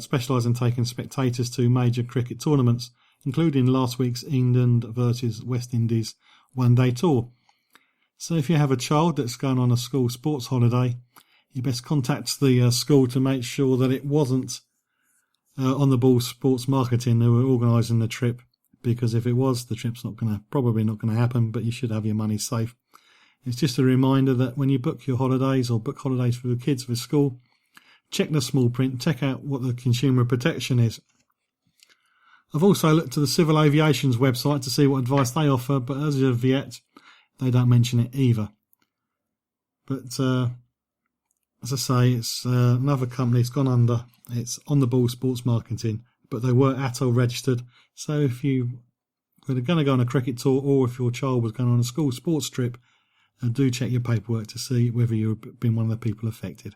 specialise in taking spectators to major cricket tournaments, including last week's England versus West Indies one-day tour. So if you have a child that's going on a school sports holiday, you best contact the school to make sure that it wasn't On the Ball Sports Marketing who were organising the trip, because if it was, the trip's probably not going to happen, but you should have your money safe. It's just a reminder that when you book your holidays or book holidays for the kids for school, check the small print, check out what the consumer protection is. I've also looked to the Civil Aviation's website to see what advice they offer, but as of yet, they don't mention it either. But as I say, it's another company that's gone under. It's On the Ball Sports Marketing, but they were ATOL registered. So if you were going to go on a cricket tour, or if your child was going on a school sports trip, do check your paperwork to see whether you've been one of the people affected.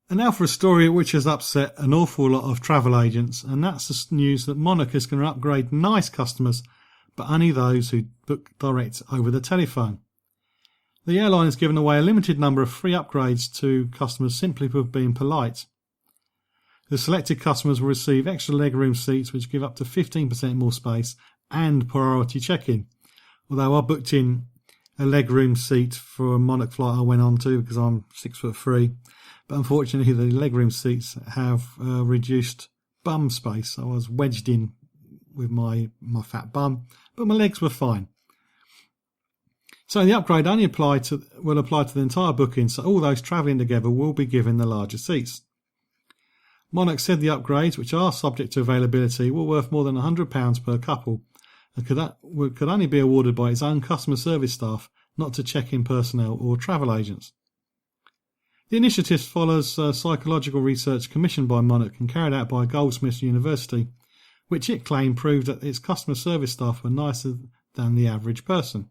And now for a story which has upset an awful lot of travel agents, and that's the news that Monarch is going to upgrade nice customers, but only those who book direct over the telephone. The airline has given away a limited number of free upgrades to customers simply for being polite. The selected customers will receive extra legroom seats which give up to 15% more space and priority check-in. Although I booked in a legroom seat for a Monarch flight I went on to because I'm 6'3", but unfortunately the legroom seats have reduced bum space. I was wedged in with my fat bum, but my legs were fine. So the upgrade only will apply to the entire booking, so all those travelling together will be given the larger seats. Monarch said the upgrades, which are subject to availability, were worth more than £100 per couple and could only be awarded by its own customer service staff, not to check-in personnel or travel agents. The initiative follows psychological research commissioned by Monarch and carried out by Goldsmiths University, which it claimed proved that its customer service staff were nicer than the average person.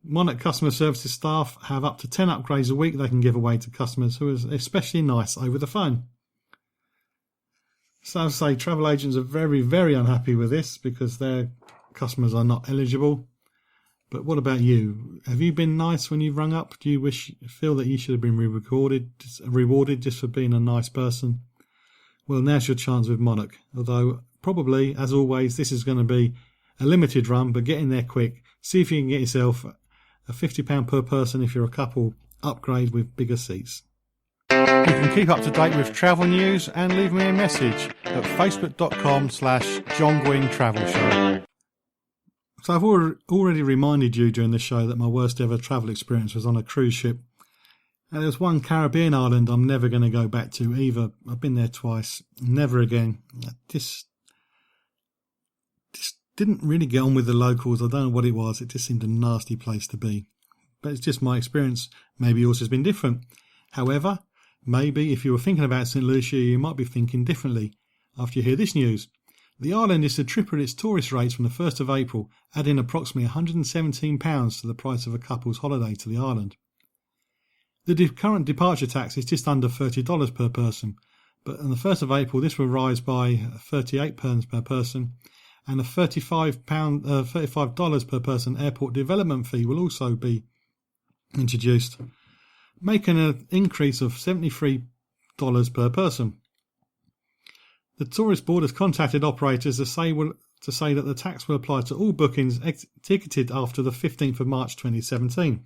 Monarch customer services staff have up to 10 upgrades a week they can give away to customers who are especially nice over the phone. So I say travel agents are very, very unhappy with this because their customers are not eligible. But what about you? Have you been nice when you've rung up? Do you feel that you should have been rewarded just for being a nice person? Well, now's your chance with Monarch. Although probably, as always, this is going to be a limited run, but get in there quick. See if you can get yourself a £50 per person if you're a couple upgrade with bigger seats. You can keep up to date with travel news and leave me a message at facebook.com/John Guinn Travel Show. So I've already reminded you during the show that my worst ever travel experience was on a cruise ship. And there's one Caribbean island I'm never going to go back to either. I've been there twice, never again. Just didn't really get on with the locals. I don't know what it was. It just seemed a nasty place to be. But it's just my experience. Maybe yours has been different. However, maybe if you were thinking about St. Lucia, you might be thinking differently after you hear this news. The island is to triple its tourist rates from the 1st of April, adding approximately £117 to the price of a couple's holiday to the island. The current departure tax is just under $30 per person, but on the 1st of April this will rise by £38 per person, and a $35 per person airport development fee will also be introduced, making an increase of $73 per person. The Tourist Board has contacted operators to say that the tax will apply to all bookings ticketed after the 15th of March 2017.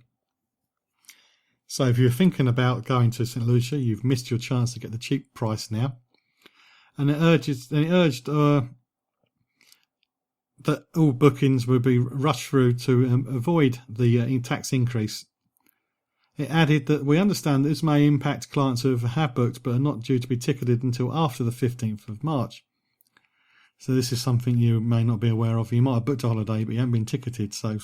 So if you're thinking about going to St. Lucia, you've missed your chance to get the cheap price now. And it urged that all bookings will be rushed through to avoid the tax increase. It added that we understand this may impact clients who have booked but are not due to be ticketed until after the 15th of March. So this is something you may not be aware of. You might have booked a holiday but you haven't been ticketed. So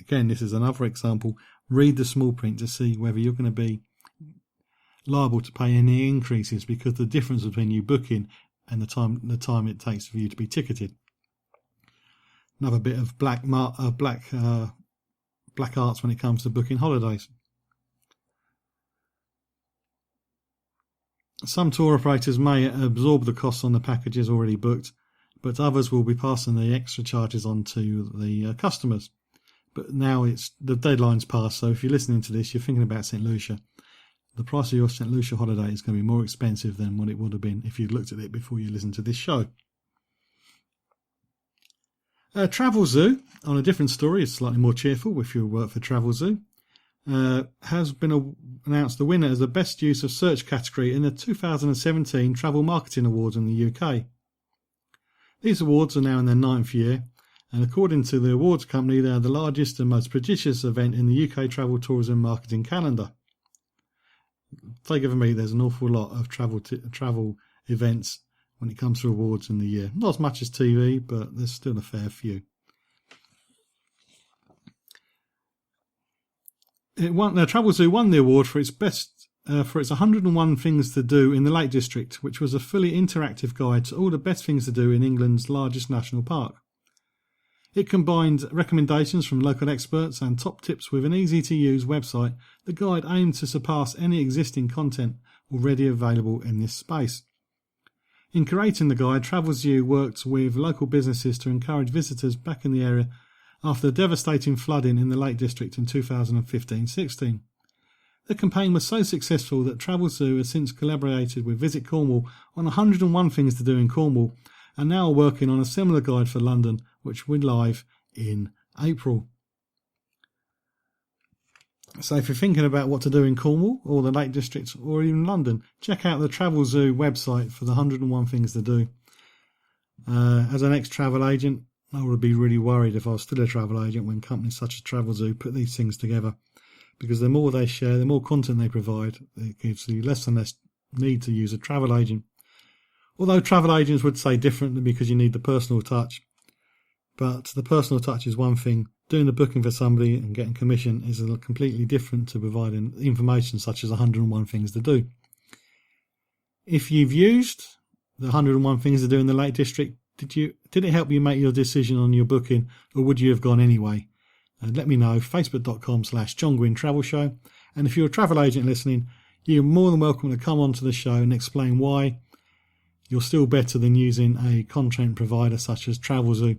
again, this is another example. Read the small print to see whether you're going to be liable to pay any increases because the difference between you booking and the time it takes for you to be ticketed. Another bit of black arts when it comes to booking holidays. Some tour operators may absorb the costs on the packages already booked, but others will be passing the extra charges on to the customers. but now the deadline's passed, so if you're listening to this, you're thinking about St. Lucia. The price of your St. Lucia holiday is going to be more expensive than what it would have been if you'd looked at it before you listened to this show. Travel Zoo, on a different story, is slightly more cheerful if you work for Travel Zoo, has been announced the winner as the best use of search category in the 2017 Travel Marketing Awards in the UK. These awards are now in their 9th year, and according to the awards company, they are the largest and most prestigious event in the UK travel tourism marketing calendar. Take it from me, there's an awful lot of travel events when it comes to awards in the year. Not as much as TV, but there's still a fair few. Travel Zoo won the award for its 101 Things to Do in the Lake District, which was a fully interactive guide to all the best things to do in England's largest national park. It combined recommendations from local experts and top tips with an easy-to-use website. The guide aimed to surpass any existing content already available in this space. In creating the guide, Travel Zoo worked with local businesses to encourage visitors back in the area after the devastating flooding in the Lake District in 2015-16. The campaign was so successful that Travel Zoo has since collaborated with Visit Cornwall on 101 Things to Do in Cornwall, and now are working on a similar guide for London, which will be live in April. So if you're thinking about what to do in Cornwall or the Lake District or even London, check out the Travel Zoo website for the 101 Things to Do. As an ex-travel agent, I would be really worried if I was still a travel agent when companies such as Travel Zoo put these things together, because the more they share, the more content they provide, it gives you less and less need to use a travel agent. Although travel agents would say differently because you need the personal touch. But the personal touch is one thing. Doing the booking for somebody and getting commission is completely different to providing information such as 101 Things to Do. If you've used the 101 Things to Do in the Lake District, did it help you make your decision on your booking, or would you have gone anyway? Let me know, facebook.com/John Guinn Travel Show. And if you're a travel agent listening, you're more than welcome to come onto the show and explain why you're still better than using a content provider such as Travel Zoo.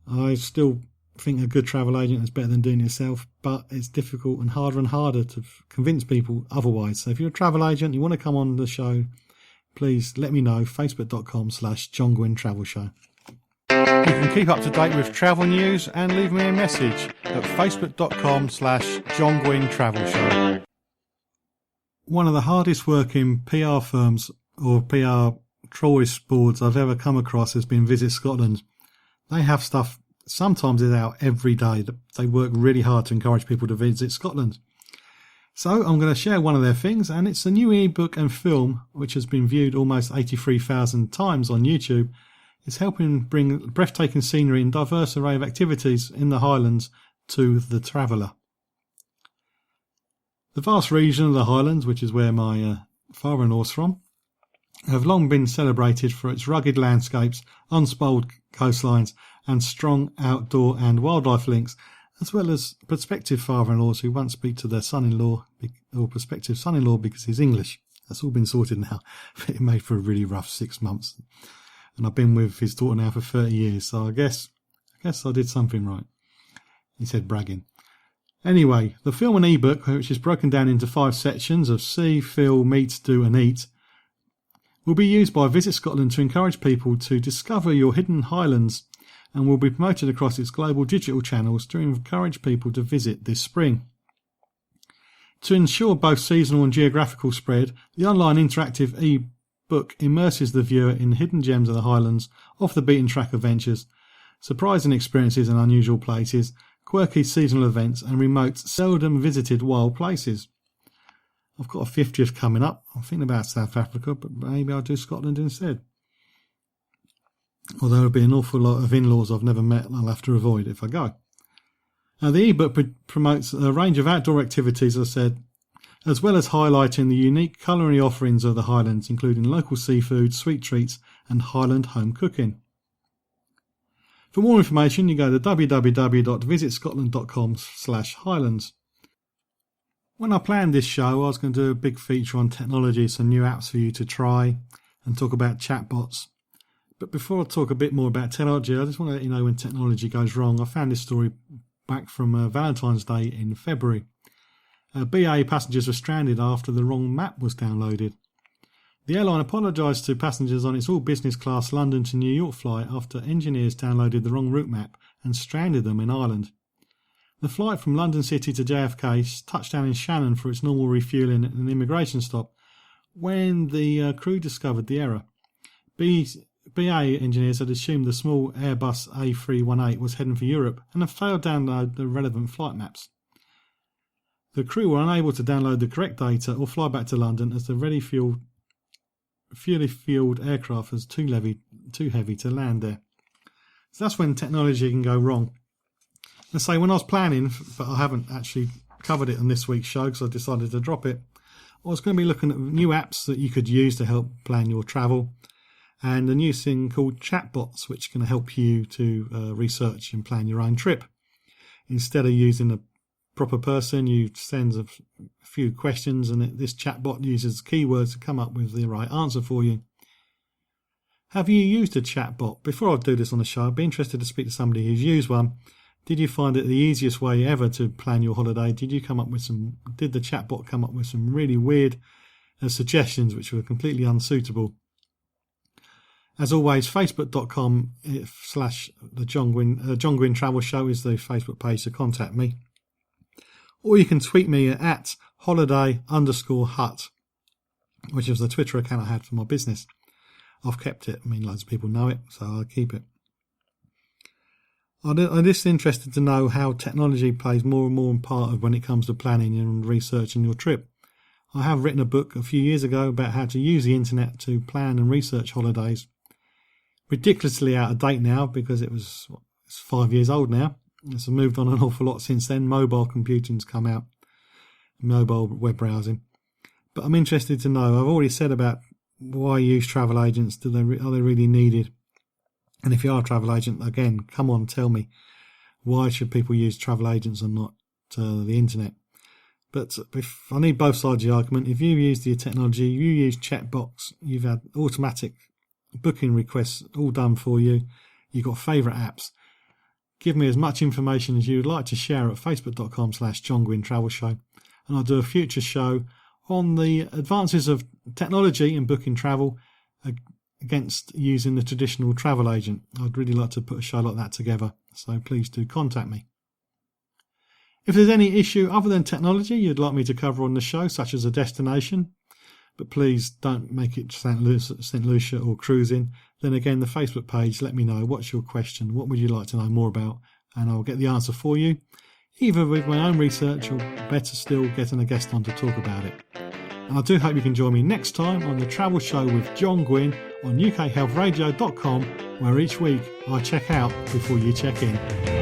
I still think a good travel agent is better than doing it yourself, but it's difficult and harder to convince people otherwise. So if you're a travel agent, you want to come on the show, please let me know, facebook.com/John Guinn Travel Show. You can keep up to date with travel news and leave me a message at facebook.com/John Guinn Travel Show. One of the hardest working PR firms or PR tourist boards I've ever come across has been Visit Scotland. They have stuff, sometimes it's out every day. They work really hard to encourage people to visit Scotland. So I'm going to share one of their things, and it's a new ebook and film which has been viewed almost 83,000 times on YouTube. It's helping bring breathtaking scenery and diverse array of activities in the Highlands to the traveller. The vast region of the Highlands, which is where my father-in-law's from, have long been celebrated for its rugged landscapes, unspoiled coastlines and strong outdoor and wildlife links, as well as prospective father-in-laws who won't speak to their son-in-law or prospective son-in-law because he's English. That's all been sorted now, but it made for a really rough 6 months. And I've been with his daughter now for 30 years, so I guess I did something right. He said, bragging. Anyway, the film and ebook, which is broken down into 5 sections of see, feel, meet, do and eat, will be used by Visit Scotland to encourage people to discover your hidden highlands, and will be promoted across its global digital channels to encourage people to visit this spring. To ensure both seasonal and geographical spread, the online interactive e-book immerses the viewer in hidden gems of the Highlands, off-the-beaten-track adventures, surprising experiences in unusual places, quirky seasonal events and remote, seldom-visited wild places. I've got a 50th coming up. I'm thinking about South Africa, but maybe I'll do Scotland instead. Although there'll be an awful lot of in-laws I've never met and I'll have to avoid if I go. Now, the ebook promotes a range of outdoor activities, as I said, as well as highlighting the unique culinary offerings of the Highlands, including local seafood, sweet treats and Highland home cooking. For more information, you go to www.visitscotland.com/Highlands. When I planned this show, I was going to do a big feature on technology, some new apps for you to try, and talk about chatbots. But before I talk a bit more about technology, I just want to let you know when technology goes wrong. I found this story back from Valentine's Day in February. BA passengers were stranded after the wrong map was downloaded. The airline apologised to passengers on its all-business class London to New York flight after engineers downloaded the wrong route map and stranded them in Ireland. The flight from London City to JFK touched down in Shannon for its normal refuelling and immigration stop when the crew discovered the error. BA engineers had assumed the small Airbus A318 was heading for Europe and had failed to download the relevant flight maps. The crew were unable to download the correct data or fly back to London as the fully fueled aircraft was too heavy to land there. So that's when technology can go wrong. And say when I was planning, but I haven't actually covered it on this week's show because I decided to drop it, I was going to be looking at new apps that you could use to help plan your travel, and a new thing called chatbots, which can help you to research and plan your own trip. Instead of using a proper person, you send a few questions and this chatbot uses keywords to come up with the right answer for you. Have you used a chatbot? Before I do this on the show, I'd be interested to speak to somebody who's used one. Did you find it the easiest way ever to plan your holiday? Did the chatbot come up with some really weird suggestions which were completely unsuitable? As always, facebook.com/the John Guinn Travel Show is the Facebook page to contact me. Or you can tweet me at holiday_hut, which is the Twitter account I had for my business. I've kept it. I mean, loads of people know it, so I'll keep it. I'm just interested to know how technology plays more and more part of when it comes to planning and researching your trip. I have written a book a few years ago about how to use the internet to plan and research holidays. Ridiculously out of date now because it's 5 years old now. It's moved on an awful lot since then. Mobile computing's come out, mobile web browsing. But I'm interested to know. I've already said about why use travel agents. Are they really needed? And if you are a travel agent, again, come on, tell me, why should people use travel agents and not the internet? But if I need both sides of the argument. If you use the technology, you use chatbots, you've had automatic booking requests all done for you, you've got favourite apps. Give me as much information as you would like to share at facebook.com/John Guinn Travel Show. And I'll do a future show on the advances of technology in booking travel against using the traditional travel agent. I'd really like to put a show like that together, so please do contact me. If there's any issue other than technology you'd like me to cover on the show, such as a destination, but please don't make it St. Lucia or cruising, then again, the Facebook page, let me know what's your question, what would you like to know more about, and I'll get the answer for you, either with my own research or better still getting a guest on to talk about it. And I do hope you can join me next time on the Travel Show with John Guinn on ukhealthradio.com, where each week I check out before you check in.